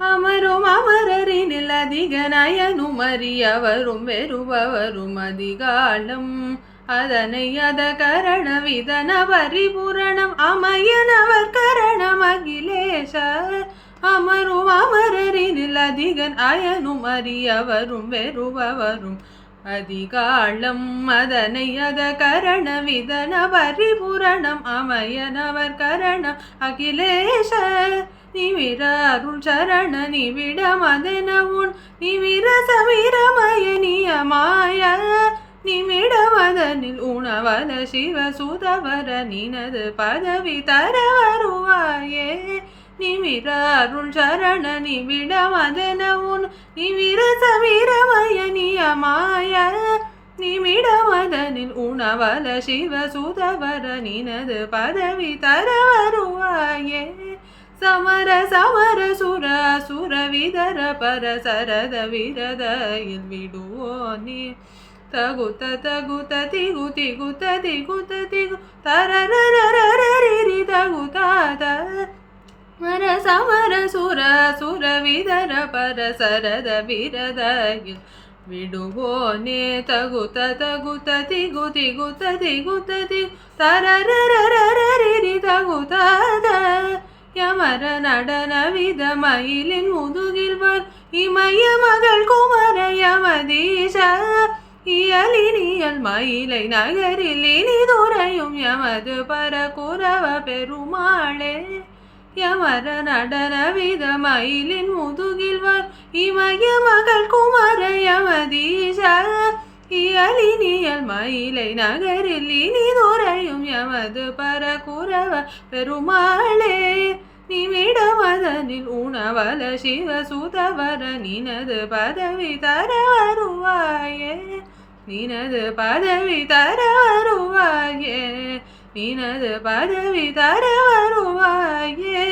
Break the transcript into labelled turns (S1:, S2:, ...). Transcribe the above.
S1: அமரும் அமரரினில் அதிக நயனும் அறியவரும் வெறுபவரும் அதிகாலம் அதனை அத கரண விதன பரிபூரணம் அமையனவர் கரணம் அகிலேஷ அமரும் அமரரினில் அதிகன் அயனும் அறியவரும் வெறுபவரும் அதிகாலம் அதனை அத கரண விதன பரிபூரணம் அமையனவர் கரணம் அகிலேஷ நிவிரருள் சரண நிவிடம் அதனவுன் நிவிர சமிரமய நியமாய நிமிடமதனில் உணவத சிவ சுதவர நினது பதவி தர வருவாயே நிமிரருள் சரண நிவிடம் அதனவுன் நிவிர சமிரமய நியமாய நிமிடமதனில் உணவத சிவ சுதவர நினது பதவி தர வருவாயே ಸಮರ ಸಮರ ಸುರ ಸುರ ವಿದರ ಪರ ಸರದ ವಿರದಯಿಲ್ ಬಿಡುವೋನಿ ತಗುತ ತಗುತ ತಿಗು ತಿಗುತ ತಿಗುತ ತಿಗು ತರರರರರಿರಿ ತಗುತಾದ ಮರ ಸಮರ ಸುರ ಸುರ ವಿದರ ಪರ ಸರದ ವಿರದಯಿಲ್ ಬಿಡುವೋನೆ ತಗುತ ತಗುತ ತಿಗು ತಿಗುತ ತಿಗುತ ತಿಗು ತರರರರರಿರಿ ತಗುತಾದ யமர நடன வித மயிலின் முதுகில்வர் இமய மகள் குமர யமதீஷ இயலினியல் மயிலை நகரில் இனி துறையும் யமது பரகுரவ பெருமாளே யமர நடன வித மயிலின் முதுகில்வர் இமய மகள் குமர யமதீஷ இயலினியல் மயிலை நகரில் இனி துறையும் யமது பரகுரவ பெருமாளே நிமிடமதனில் உணவல சிவ சுதவர நினது பதவி தர வருவாயே நினது பதவி தர வருவாயே நினது பதவி தர வருவாயே